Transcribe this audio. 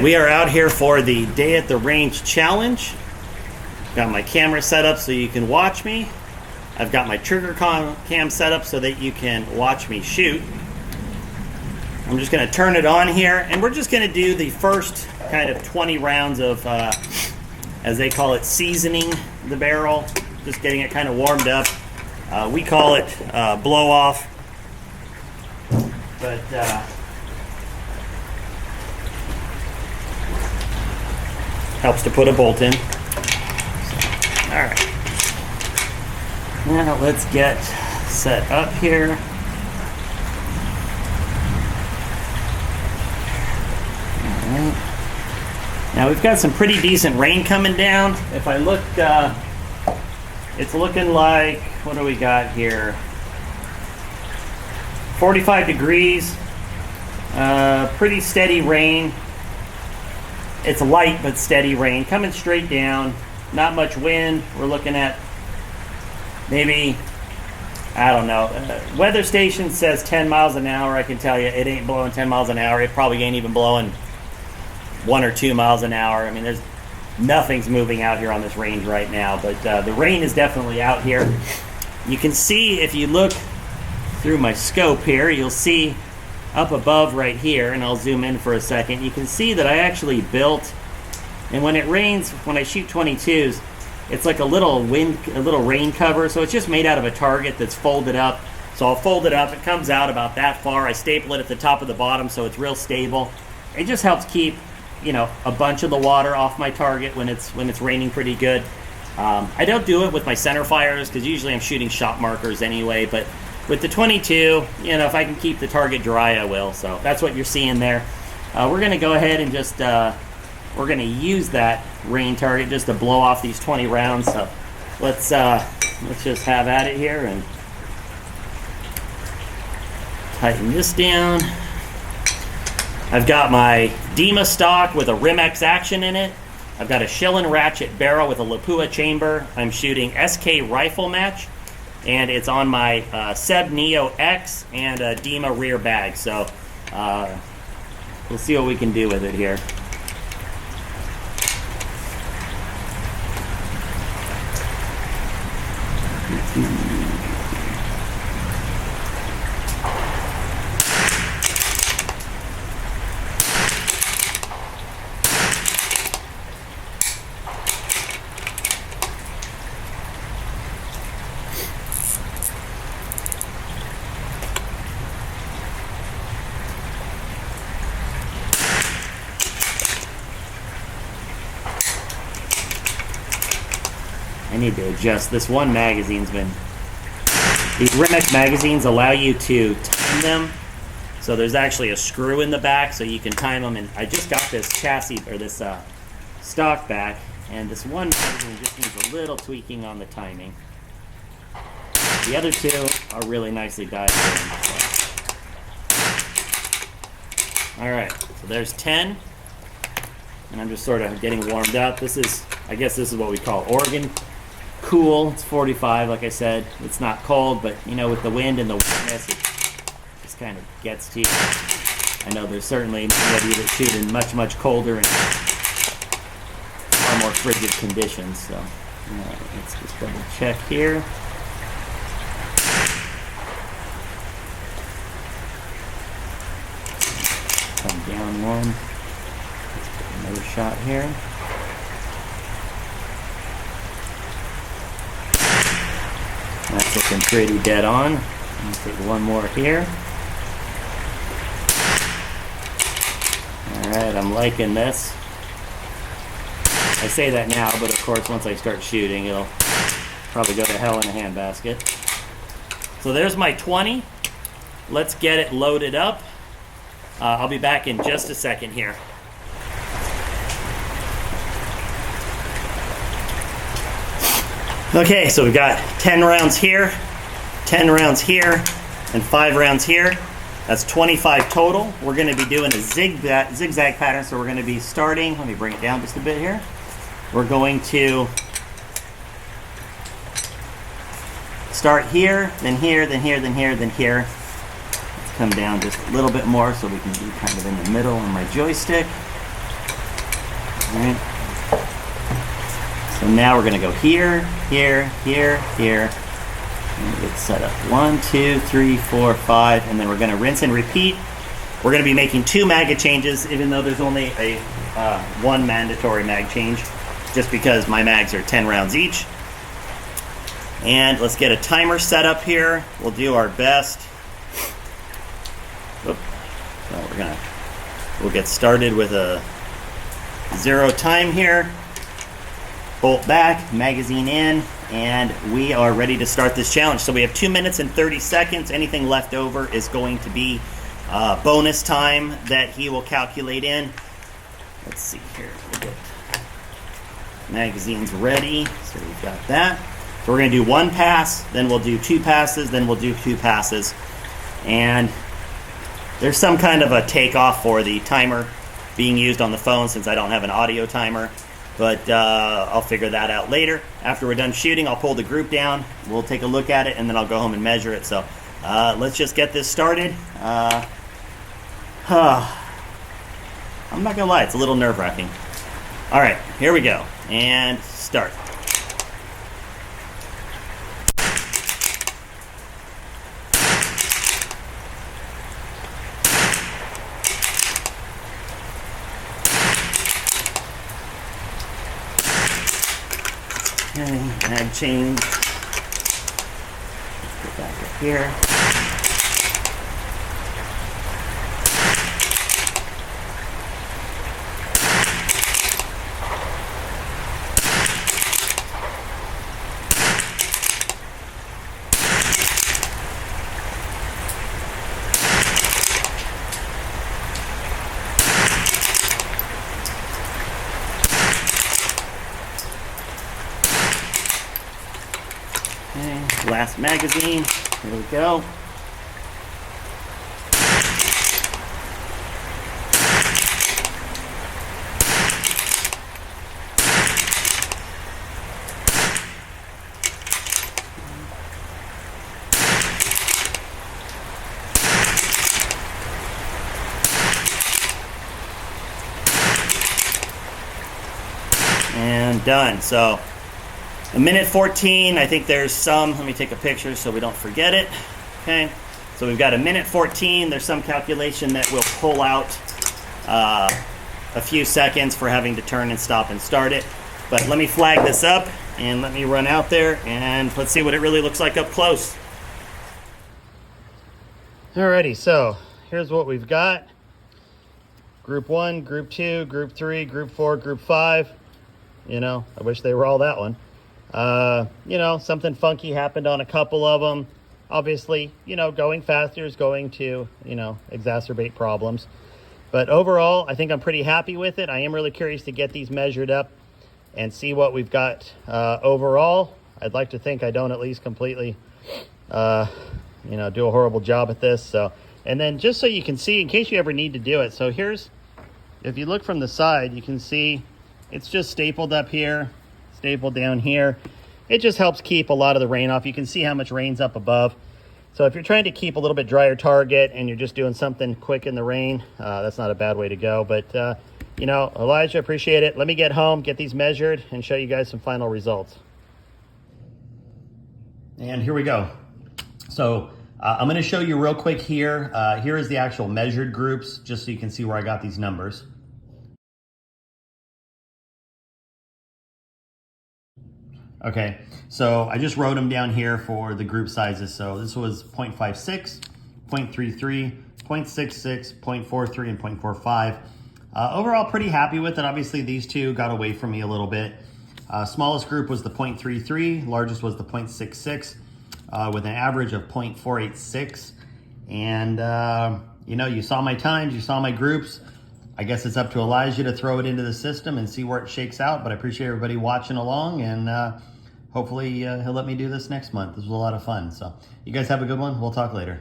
right, we are out here for the Day at the Range Challenge. Got my camera set up so you can watch me. I've got my trigger cam set up so that you can watch me shoot. I'm just going to turn it on here, and we're just going to do the first kind of 20 rounds of, as they call it, seasoning the barrel, just getting it kind of warmed up. We call it blow off, but helps to put a bolt in. So, all right. Now let's get set up here. All right. Now we've got some pretty decent rain coming down. If I look, it's looking like, what do we got here? 45 degrees, pretty steady rain. It's light but steady rain coming straight down. Not much wind. We're looking at maybe, I don't know. Weather station says 10 miles an hour. I can tell you it ain't blowing 10 miles an hour. It probably ain't even blowing 1 or 2 miles an hour. I mean, there's nothing's moving out here on this range right now, but the rain is definitely out here. You can see, if you look through my scope here, you'll see up above right here, and I'll zoom in for a second, you can see that I actually built, and when it rains, when I shoot 22s, it's like a little rain cover, so it's just made out of a target that's folded up. So I'll fold it up, it comes out about that far, I staple it at the top of the bottom so it's real stable. It just helps keep, you know, a bunch of the water off my target when it's raining pretty good. I don't do it with my center fires because usually I'm shooting shot markers anyway, but with the 22, you know, if I can keep the target dry, I will. So that's what you're seeing there. We're going to go ahead and just, we're going to use that rain target just to blow off these 20 rounds. So let's just have at it here and tighten this down. I've got my Dima stock with a Rimx action in it. I've got a Shillin ratchet barrel with a Lapua chamber. I'm shooting SK rifle match, and it's on my Seb Neo X and a Dima rear bag. So we'll see what we can do with it here. I need to adjust. This one magazine's been... These Rimx magazines allow you to time them. So there's actually a screw in the back so you can time them. And I just got this chassis, or this stock back. And this one magazine just needs a little tweaking on the timing. The other two are really nicely dialed in. So. Alright, so there's 10. And I'm just sort of getting warmed up. This is, I guess this is what we call Oregon cool. It's 45, like I said. It's not cold, but you know, with the wind and the wetness, it just kind of gets to you. I know there's certainly many of you that shoot in much, much colder and far more frigid conditions. So let's just double check here. Come down one. Let's put another shot here. That's looking pretty dead on. I'll take one more here. Alright, I'm liking this. I say that now, but of course once I start shooting, it'll probably go to hell in a handbasket. So there's my 20. Let's get it loaded up. I'll be back in just a second here. Okay, so we've got 10 rounds here, 10 rounds here, and 5 rounds here. That's 25 total. We're going to be doing a zigzag pattern, so we're going to be starting, let me bring it down just a bit here. We're going to start here, then here, then here, then here, then here. Let's come down just a little bit more so we can be kind of in the middle on my joystick. All right. So now we're gonna go here, here, here, here. And get set up 1, 2, 3, 4, 5, and then we're gonna rinse and repeat. We're gonna be making 2 maggot changes, even though there's only a 1 mandatory mag change, just because my mags are 10 rounds each. And let's get a timer set up here. We'll do our best. Oop. So we'll get started with a 0 time here. Bolt back, magazine in, and we are ready to start this challenge. So we have 2 minutes and 30 seconds. Anything left over is going to be bonus time that he will calculate in. Let's see here. We'll get magazines ready. So we've got that. So we're going to do 1 pass, then we'll do 2 passes, then we'll do 2 passes. And there's some kind of a takeoff for the timer being used on the phone since I don't have an audio timer. But I'll figure that out later. After we're done shooting, I'll pull the group down. We'll take a look at it, and then I'll go home and measure it. So let's just get this started. I'm not going to lie, it's a little nerve-wracking. All right, here we go. And start. Okay, mag change. Get back up here. Okay, last magazine. Here we go. And done. So 1:14, I think there's some, let me take a picture so we don't forget it. Okay, so we've got 1:14, there's some calculation that will pull out a few seconds for having to turn and stop and start it. But let me flag this up and let me run out there and let's see what it really looks like up close. Alrighty, so here's what we've got. Group 1, Group 2, Group 3, Group 4, Group 5. You know, I wish they were all that one. You know, something funky happened on a couple of them. Obviously, you know, going faster is going to, you know, exacerbate problems. But overall, I think I'm pretty happy with it. I am really curious to get these measured up and see what we've got overall. I'd like to think I don't at least completely, you know, do a horrible job at this. So, and then just so you can see, in case you ever need to do it. So here's, if you look from the side, you can see it's just stapled up here. Stapled down here. It just helps keep a lot of the rain off. You can see how much rain's up above. So if you're trying to keep a little bit drier target and you're just doing something quick in the rain, that's not a bad way to go. But, you know, Elijah, appreciate it. Let me get home, get these measured, and show you guys some final results. And here we go. So I'm going to show you real quick here. Here is the actual measured groups, just so you can see where I got these numbers. Okay, so I just wrote them down here for the group sizes. So this was 0.56, 0.33, 0.66, 0.43, and 0.45. Overall, pretty happy with it. Obviously, these two got away from me a little bit. Smallest group was the 0.33, largest was the 0.66, with an average of 0.486. And, you know, you saw my times, you saw my groups. I guess it's up to Elijah to throw it into the system and see where it shakes out. But I appreciate everybody watching along, and hopefully he'll let me do this next month. This was a lot of fun. So you guys have a good one. We'll talk later.